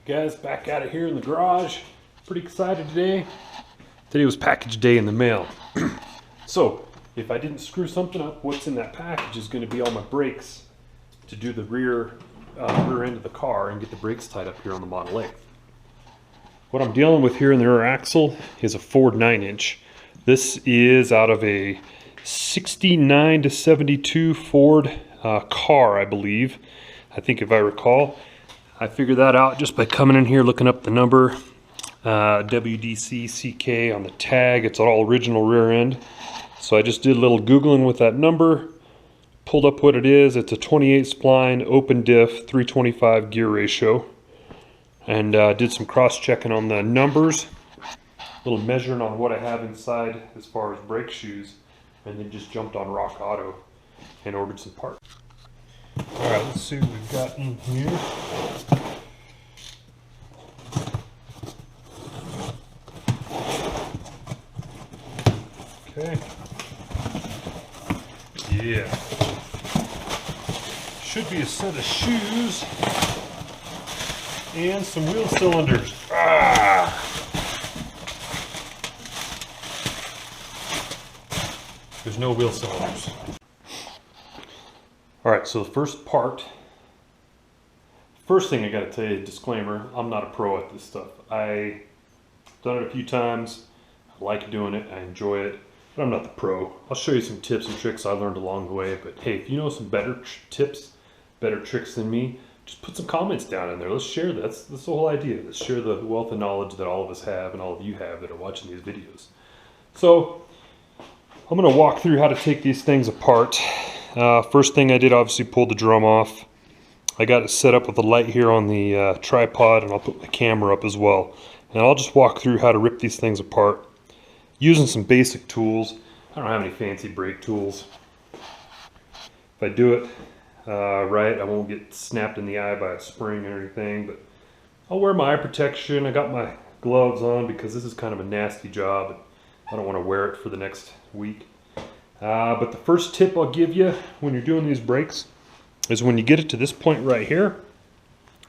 Guys, back at it here in the garage. Pretty excited today. Today was package day in the mail. So, if I didn't screw something up, what's in that package is going to be all my brakes to do the rear end of the car and get the brakes tied up here on the Model A. What I'm dealing with here in the rear axle is a Ford 9-inch. This is out of a 69 to 72 Ford car, I believe. I think if I recall. I figured that out just by coming in here, looking up the number, WDC-CK on the tag. It's all original rear end. So I just did a little Googling with that number, pulled up what it is. It's a 28 spline, open diff, 325 gear ratio. And did some cross-checking on the numbers, a little measuring on what I have inside as far as brake shoes, and then just jumped on Rock Auto and ordered some parts. Alright, let's see what we've got in here. Okay. Yeah. Should be a set of shoes and some wheel cylinders. There's no wheel cylinders. Alright, so the first thing I gotta tell you, disclaimer, I'm not a pro at this stuff. I've done it a few times, I like doing it, I enjoy it, but I'm not the pro. I'll show you some tips and tricks I learned along the way, but hey, if you know some better tips, better tricks than me, just put some comments down in there. Let's share that. That's the whole idea. Let's share the wealth of knowledge that all of us have and all of you have that are watching these videos. So, I'm gonna walk through how to take these things apart. First thing I did, obviously pulled the drum off. I got it set up with the light here on the tripod, and I'll put my camera up as well. And I'll just walk through how to rip these things apart using some basic tools. I don't have any fancy brake tools. If I do it right, I won't get snapped in the eye by a spring or anything, but I'll wear my eye protection. I got my gloves on because this is kind of a nasty job. I don't want to wear it for the next week. But the first tip I'll give you when you're doing these brakes is when you get it to this point right here,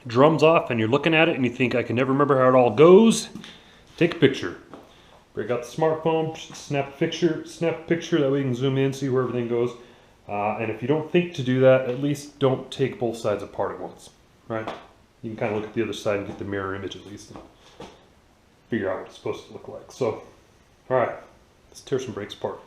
drum's off, and you're looking at it and you think, I can never remember how it all goes, take a picture. Break out the smartphone, snap a picture, that way you can zoom in, see where everything goes. And if you don't think to do that, at least don't take both sides apart at once, right? You can kind of look at the other side and get the mirror image at least and figure out what it's supposed to look like. So, all right, let's tear some brakes apart.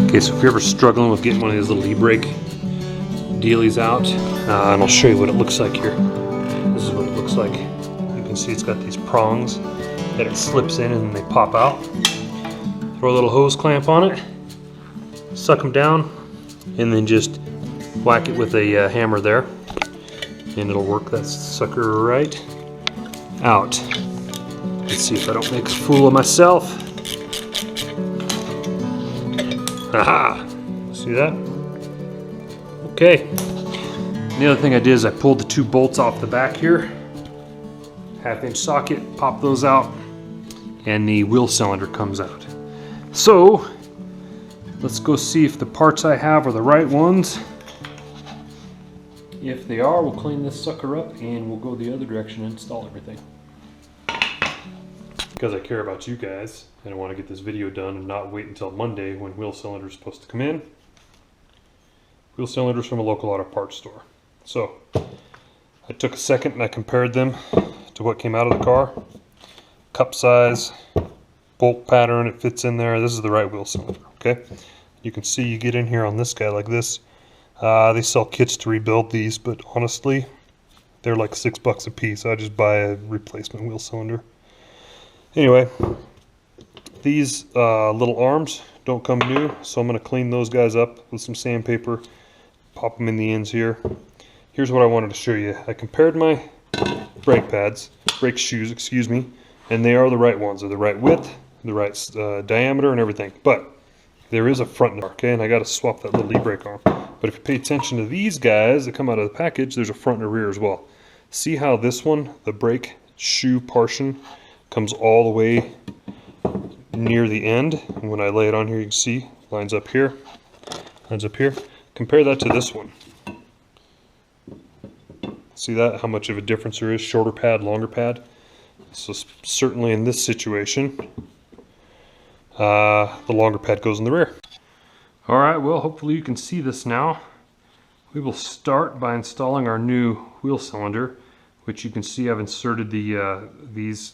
Okay, so if you're ever struggling with getting one of these little e-brake dealies out, and I'll show you what it looks like here. This is what it looks like. You can see it's got these prongs that it slips in and they pop out. Throw a little hose clamp on it, suck them down, and then just whack it with a hammer there, and it'll work that sucker right out. Let's see if I don't make a fool of myself. Aha! See that? Okay. The other thing I did is I pulled the 2 bolts off the back here. 1/2-inch socket, pop those out, and the wheel cylinder comes out. So, let's go see if the parts I have are the right ones. If they are, we'll clean this sucker up and we'll go the other direction and install everything. Because I care about you guys and I want to get this video done and not wait until Monday when wheel cylinder is supposed to come in. Wheel cylinders from a local auto parts store. So, I took a second and I compared them to what came out of the car. Cup size, bolt pattern, it fits in there. This is the right wheel cylinder, okay? You can see you get in here on this guy like this. They sell kits to rebuild these, but honestly, they're like $6 a piece. I just buy a replacement wheel cylinder. Anyway, these little arms don't come new, so I'm going to clean those guys up with some sandpaper, pop them in the ends here. Here's what I wanted to show you. I compared my brake shoes, excuse me, and they are the right ones. They're the right width, the right diameter and everything, but there is a front, okay, and I got to swap that little e-brake arm. But if you pay attention to these guys that come out of the package, there's a front and a rear as well. See how this one, the brake shoe portion, comes all the way near the end. And when I lay it on here, you can see lines up here, lines up here. Compare that to this one. See that? How much of a difference there is? Shorter pad, longer pad. So certainly in this situation, the longer pad goes in the rear. Alright, well hopefully you can see this now. We will start by installing our new wheel cylinder, which you can see I've inserted these,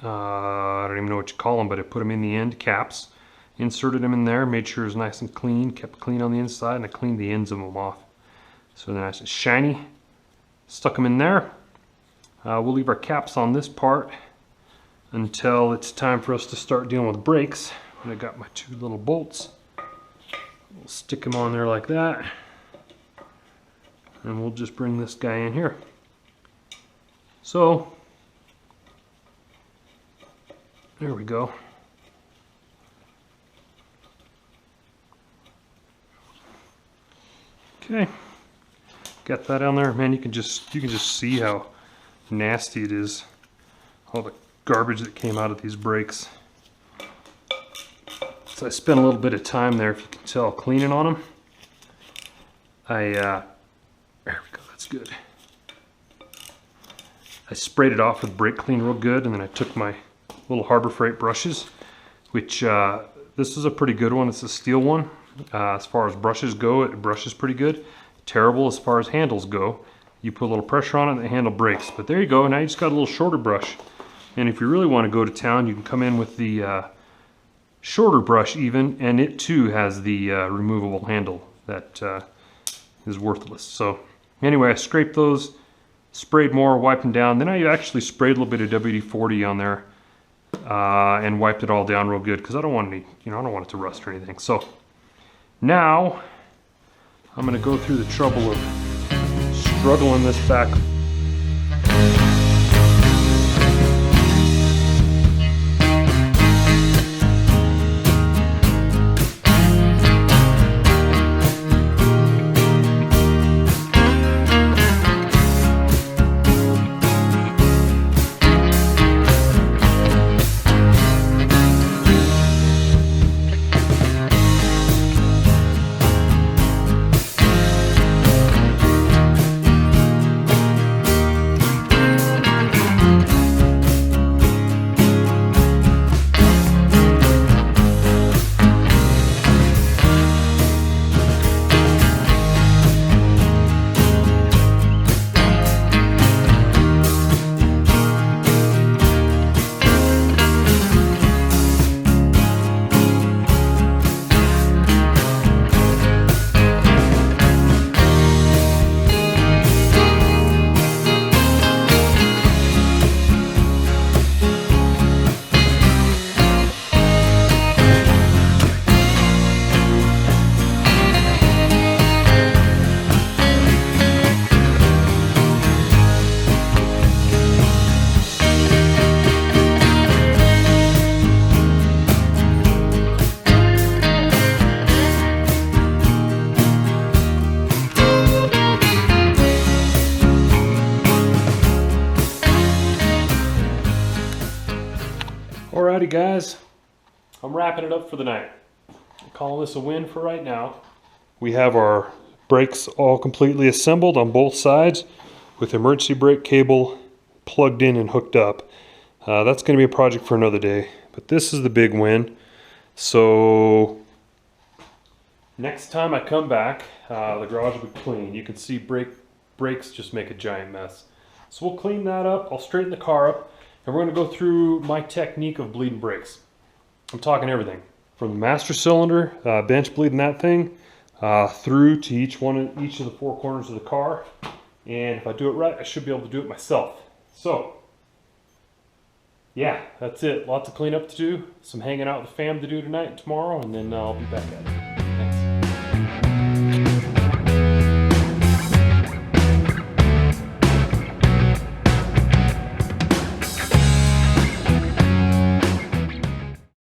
I don't even know what you call them, but I put them in the end caps. Inserted them in there, made sure it was nice and clean, kept clean on the inside, and I cleaned the ends of them off. So they're nice and shiny. Stuck them in there. We'll leave our caps on this part until it's time for us to start dealing with brakes. And I got my 2 little bolts. We'll stick them on there like that. And we'll just bring this guy in here. So, there we go. Okay. Got that on there. Man, you can just see how nasty it is. All the garbage that came out of these brakes. So I spent a little bit of time there, if you can tell, cleaning on them. There we go, that's good. I sprayed it off with brake clean real good, and then I took my little Harbor Freight brushes, which this is a pretty good one. It's a steel one. As far as brushes go, it brushes pretty good. Terrible as far as handles go. You put a little pressure on it and the handle breaks. But there you go, now you just got a little shorter brush. And if you really want to go to town, you can come in with the shorter brush even, and it too has the removable handle that is worthless. So anyway, I scraped those, sprayed more, wiped them down. Then I actually sprayed a little bit of WD-40 on there and wiped it all down real good because I don't want any, I don't want it to rust or anything. So now I'm going to go through the trouble of struggling this back. Alrighty guys, I'm wrapping it up for the night. I'm calling this a win for right now. We have our brakes all completely assembled on both sides with emergency brake cable plugged in and hooked up. That's going to be a project for another day, but this is the big win. So next time I come back, the garage will be clean. You can see brakes just make a giant mess. So we'll clean that up, I'll straighten the car up, and we're going to go through my technique of bleeding brakes. I'm talking everything from the master cylinder, bench bleeding that thing, through to each of the four corners of the car. And if I do it right, I should be able to do it myself. So yeah, that's it. Lots of cleanup to do, some hanging out with the fam to do tonight and tomorrow, and then I'll be back at it.